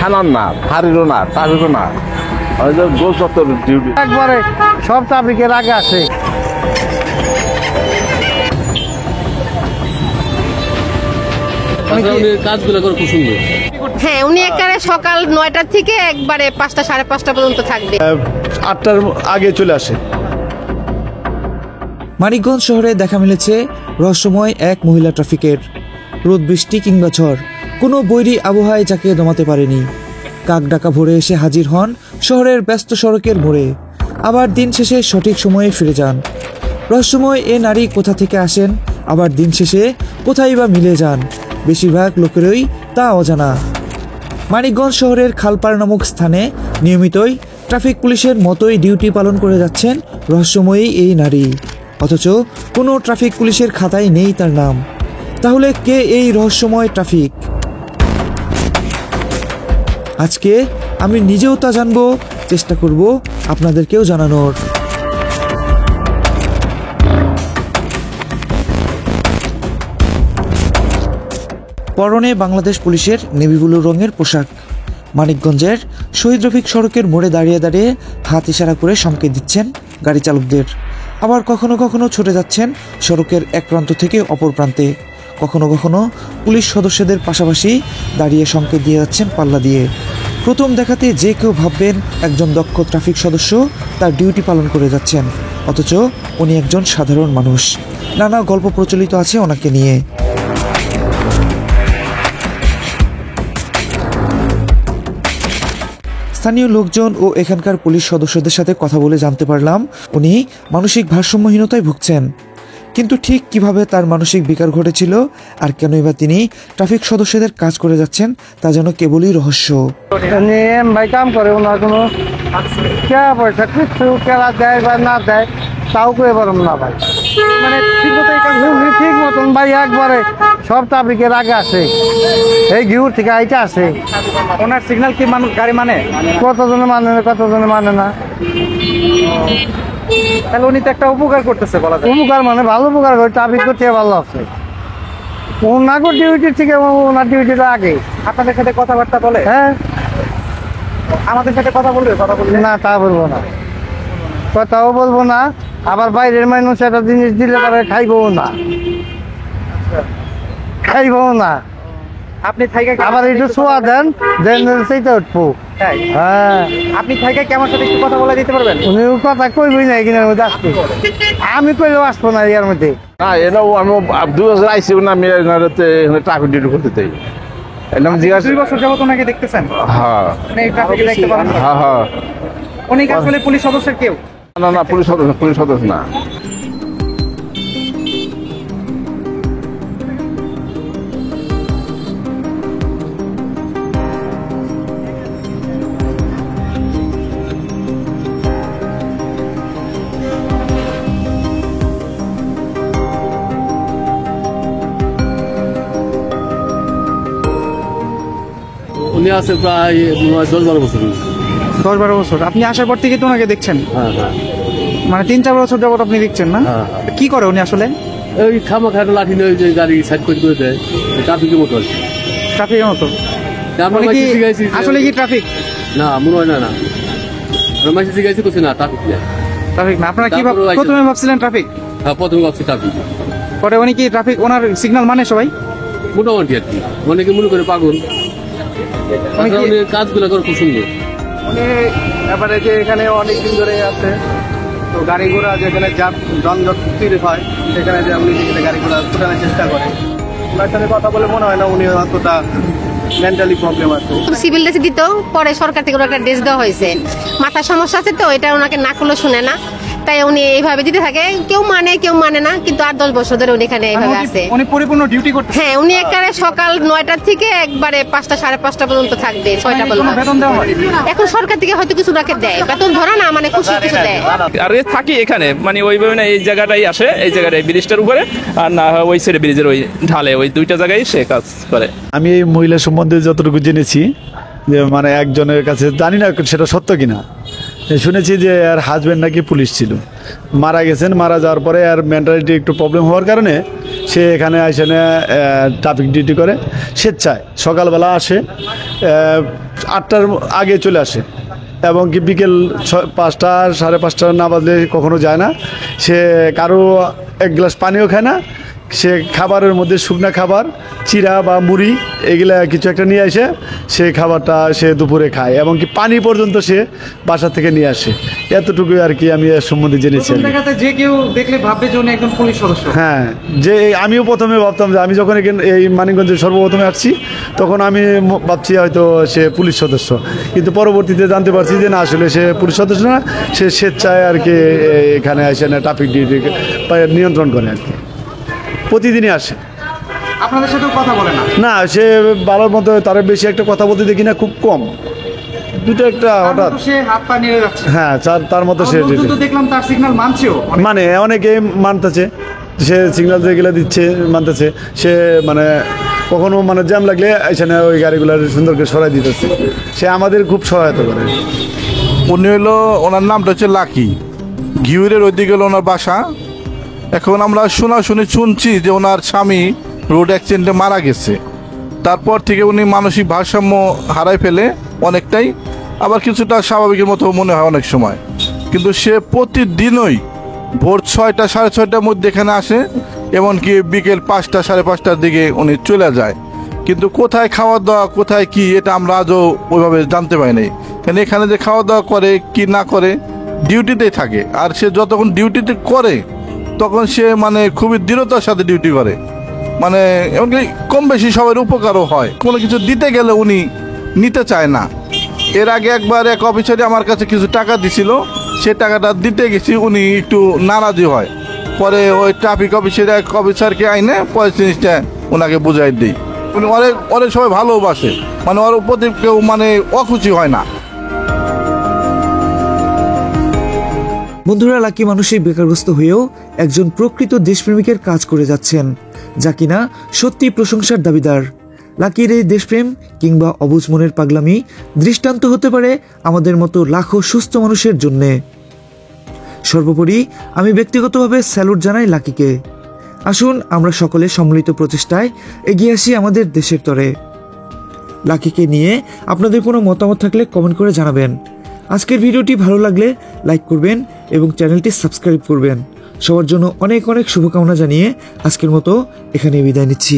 থানার না, ফাঁড়িরও না, ট্রাফিকও না, গোল চত্বর ডিউটি। একবারে সব ট্রাফিকের আগে আসে। কাজগুলো করে খুব সুন্দর। হ্যাঁ, উনি একেবারে সকাল ৯টা থেকে একবারে ৫টা সাড়ে ৫টা পর্যন্ত থাকবে। ৮টার আগে চলে আসে। মানিকগঞ্জ শহরে দেখা মিলেছে রহস্যময় এক মহিলা ট্রাফিকের। রোদ বৃষ্টি কিংবা ঝড়, কোনো বৈরী আবহাওয়ায় যাকে দমাতে পারেনি। কাক ডাকা ভোরে এসে হাজির হন শহরের ব্যস্ত সড়কের মোড়ে, আবার দিন শেষে সঠিক সময়ে ফিরে যান। রহস্যময় এ নারী কোথা থেকে আসেন, আবার দিন শেষে কোথায় বা মিলে যান, বেশিরভাগ লোকেরই তা অজানা। মানিকগঞ্জ শহরের খালপাড় নামক স্থানে নিয়মিতই ট্রাফিক পুলিশের মতোই ডিউটি পালন করে যাচ্ছেন রহস্যময়ী এই নারী, অথচ কোনো ট্রাফিক পুলিশের খাতায় নেই তার নাম। তাহলে কে এই রহস্যময় ট্রাফিক? আজকে আমি নিজেও তা জানবো, চেষ্টা করব আপনাদেরকেও জানানোর। পরনে বাংলাদেশ পুলিশের নেভি ব্লু রঙের পোশাক, মানিকগঞ্জের শহীদ রফিক সড়কের মোড়ে দাঁড়িয়ে দাঁড়িয়ে হাত ইশারা করে সংকেত দিচ্ছেন গাড়ি চালকদের। আবার কখনো কখনো ছুটে যাচ্ছেন সড়কের এক প্রান্ত থেকে অপর প্রান্তে। কখনো কখনো পুলিশ সদস্যদের পাশাপাশি দাঁড়িয়ে সংকেত দিয়ে যাচ্ছেন পাল্লা দিয়ে। প্রথম দেখাতে যে কেউ ভাববেন একজন দক্ষ ট্রাফিক সদস্য তার ডিউটি পালন করে যাচ্ছেন, অথচ উনি একজন সাধারণ মানুষ। নানা গল্প প্রচলিত আছে ওনাকে নিয়ে। স্থানীয় লোকজন ও এখানকার পুলিশ সদস্যদের সাথে কথা বলে জানতে পারলাম উনি মানসিক ভারসাম্যহীনতায় ভুগছেন। কিন্তু ঠিক কিভাবে তার মানসিক বিকার ঘটেছিল আর কেনই বা তিনি ট্রাফিক সদস্যদের কাজ করে যাচ্ছেন তা যেন কেবলই রহস্য। ভাই কাম করে, ওনার কোনো পয়সা কিছু কেলা দেয় বা না দেয় তাও করে পারম না ভাই। মানে ঠিক মতন ভাই একবারে সব ট্রাফিকের আগে আসে। এই ঘিউর থেকে আইটা আসে। ওনার সিগন্যাল কি গাড়ি মানে? কতজনে মানে না, কতজনে মানে না। তাহলে উনি তো একটা উপকার করতেছে বলা যায়। উপকার মানে ভালো উপকার করে, ট্রাফিক করতে ভালো আছে। ওনার ডিউটির থেকে ওনার ডিউটিটা আগে। আপনাদের সাথে কথাবার্তা বলে? হ্যাঁ, আমাদের সাথে কথা বলবে? না, তা বলবো না, কথাও বলবো না। আবার বাইরের মানুষ একটা জিনিস দিলে পরে খাইবও না, না। আপনি থাইকা আবার একটু ছোঁয়া দেন, সেইটা উঠবো। হ্যাঁ, আপনি থাইকা কি আমার সাথে একটু কথা বলে দিতে পারবেন? উনি কথা কইবই না এখানের মধ্যে আসতে। আমি কইলেও আসবো না এর মধ্যে। না, এনাও আমি 2 বছর আইসি না, আমি ট্রাফিক ডিউটি করতে চাই। এলাম জিজ্ঞাসা 2 বছর যাবত ওনাকে দেখতেছেন? হ্যাঁ, মানে ট্রাফিকে দেখতে পারেন? হ্যাঁ হ্যাঁ। উনি কি আসলে পুলিশ সদস্যের কেউ? না না, পুলিশ সদস্য না। উনি আছে প্রায় 10-12 বছর। 10-12 বছর। আপনি আসার পর থেকে তো ওনাকে দেখছেন? হ্যাঁ হ্যাঁ। মানে 3-4 বছর যাবত আপনি দেখছেন না? হ্যাঁ। কি করে উনি আসলে? ওই খামাখা লাঠি নিয়ে যে গাড়ি সাইড করে দেয়, ট্রাফিকের মতো আর কি। ট্রাফিকের মতো? আমরা উনি কি শিখাইছি আসলে কি ট্রাফিক? না, মনে হয় না। আমরা মাসে শিখাইছি করছি না ট্রাফিক না। ট্রাফিক না? আপনারা কি তারপরে প্রথমে ভাবছিলেন ট্রাফিক? হ্যাঁ, প্রথমে ভাবছি ট্রাফিক। পরে উনি কি ট্রাফিক, ওনার সিগন্যাল মানে সবাই? মোটামুটি আর কি। অনেকে মনে করে পাগল, উনি কাজগুলো করে খুব সুন্দর। উনি এবারে যে এখানে অনেকদিন ধরে আছে, তো গাড়ি ঘোড়া যেখানে যানজট তৈরি হয় সেখানে যে উনি যেখানে গাড়ি ঘোড়া ছোটানোর চেষ্টা করে, ওনার সাথে কথা বলে মনে হয় না উনি অতটা মেন্টালি প্রবলেম আছে। সিভিল ড্রেস দিত, পরে সরকার থেকে একটা ড্রেস দেওয়া হয়েছে। মাথার সমস্যা আছে তো, এটা ওনাকে না করলে শুনে না, তাই উনি এইভাবে দিতে থাকে। কেউ মানে না, কিন্তু 8-10 বছর ধরে উনি এখানে এইভাবে আছে। উনি পরিপূর্ণ ডিউটি করতে? হ্যাঁ, উনি একেবারে সকাল 9টা থেকে একবারে 5টা সাড়ে 5টা পর্যন্ত থাকবে, 6টা পর্যন্ত। বেতন দেওয়া হয়? এখন সরকার থেকে হয়তো কিছু ওনাকে দেয়, বেতন ধরে না, মানে খুশি কিছু দেয়। আর থাকি এখানে, মানে ওইভাবে না, এই জায়গাটাই আসে, এই জায়গাটাই ব্রিজটার উপরে, আর না ওই সাইডে ব্রিজের ওই ঢালে, ওই 2টা জায়গায় সে কাজ করে। আমি এই মহিলা সম্বন্ধে যতটুকু জেনেছি, যে মানে একজনের কাছে, জানি না সেটা সত্য কিনা, শুনেছি যে আর হাজবেন্ড নাকি পুলিশ ছিল, মারা গেছেন। মারা যাওয়ার পরে আর মেন্টালিটি একটু প্রবলেম হওয়ার কারণে সে এখানে এসে ট্রাফিক ডিউটি করে স্বেচ্ছায়। সকালবেলা আসে 8টার আগে চলে আসে এবং কি বিকেল 5টা 5:30 না বাজলে কখনো যায় না। সে কারো এক গ্লাস পানিও খায় না। সে খাবারের মধ্যে শুকনা খাবার, চিরা বা মুড়ি এগুলা কিছু একটা নিয়ে আসে, সেই খাবারটা সে দুপুরে খায় এবং কি পানি পর্যন্ত সে বাসা থেকে নিয়ে আসে। এতটুকুই আর কি আমি এর সম্বন্ধে জেনেছি। প্রথম দেখাতে যে কেউ দেখলে ভাববে যে উনি একজন পুলিশ সদস্য। হ্যাঁ, যে আমিও প্রথমে ভাবতাম যে আমি যখন এই মানিকগঞ্জে সর্বপ্রথমে আসছি তখন আমি ভাবছি হয়তো সে পুলিশ সদস্য, কিন্তু পরবর্তীতে জানতে পারছি যে না, আসলে সে পুলিশ সদস্য না, সে স্বেচ্ছায় আর কি এখানে আসে না ট্রাফিক ডিউটি নিয়ন্ত্রণ করে আর কি। প্রতিদিনই আসে। আপনাদের সাথেও কথা বলে না? না, সে বাবার মতো তার বেশি একটা কথা বলতে দেখি না, খুব কম, দুটো একটা হঠাৎ। সে হাত পা নেড়ে যাচ্ছে। হ্যাঁ, তার মতো সে তো দেখলাম তার সিগন্যাল মানছেও, মানে অনেকে মানতেছে, সে সিগন্যাল যেগুলো দিচ্ছে মানতেছে। সে মানে কখনো মানে জ্যাম লাগলে এখানে ওই গাড়িগুলো সুন্দর করে সরাই দিতেছে। সে আমাদের খুব সহায়তা করে। উনি হলো, ওনার নামটা হচ্ছে লাকি। ঘিউরের ওইদিকে হলো ওনার বাসা। এখন আমরা শুনছি যে ওনার স্বামী রোড অ্যাক্সিডেন্টে মারা গেছে। তারপর থেকে উনি মানসিক ভারসাম্য হারাই ফেলে অনেকটাই, আবার কিছুটা স্বাভাবিকের মতো মনে হয় অনেক সময়। কিন্তু সে প্রতিদিনই ভোর 6টা 6:30টার মধ্যে এখানে আসে, এমনকি বিকেল 5টা 5:30টার দিকে উনি চলে যায়। কিন্তু কোথায় খাওয়া দাওয়া, কোথায় কি, এটা আমরা আজও ওইভাবে জানতে পারি নাই। কারণ এখানে যে খাওয়া দাওয়া করে কি না করে, ডিউটিতেই থাকে। আর সে যতক্ষণ ডিউটিতে করে তখন সে মানে খুবই দৃঢ়তার সাথে ডিউটি করে, মানে এমনকি কম বেশি সবার উপকারও হয়। কোনো কিছু দিতে গেলে উনি নিতে চায় না। এর আগে একবার এক অফিসারই আমার কাছে কিছু টাকা দিছিল, সে টাকাটা দিতে গেছি, উনি একটু নারাজি হয়। পরে ওই ট্রাফিক অফিসারকে আইনে পরে জিনিসটা ওনাকে বুঝাই দিই। উনি অনেক সবাই ভালোবাসে, মানে ওর প্রতি কেউ মানে অখুশি হয় না। বন্ধুরা, লাকি মানসিক বেকারগ্রস্ত হয়েও একজন প্রকৃত দেশপ্রেমিকের কাজ করে যাচ্ছেন, যা কিনা সত্যি প্রশংসার দাবিদার। লাকির এই দেশপ্রেম কিংবা অবুঝ মনের পাগলামি দৃষ্টান্ত হতে পারে আমাদের মতো লাখো সুস্থ মানুষের জন্যে। সর্বোপরি আমি ব্যক্তিগতভাবে স্যালুট জানাই লাকিকে। আসুন আমরা সকলে সম্মিলিত প্রচেষ্টায় এগিয়ে আসি আমাদের দেশের তরে। লাকিকে নিয়ে আপনাদের কোনো মতামত থাকলে কমেন্ট করে জানাবেন। আজকের ভিডিওটি ভালো লাগলে লাইক করবেন এবং চ্যানেলটি সাবস্ক্রাইব করবেন। সবার জন্য অনেক অনেক শুভকামনা জানিয়ে আজকের মতো এখানে বিদায় নিচ্ছি।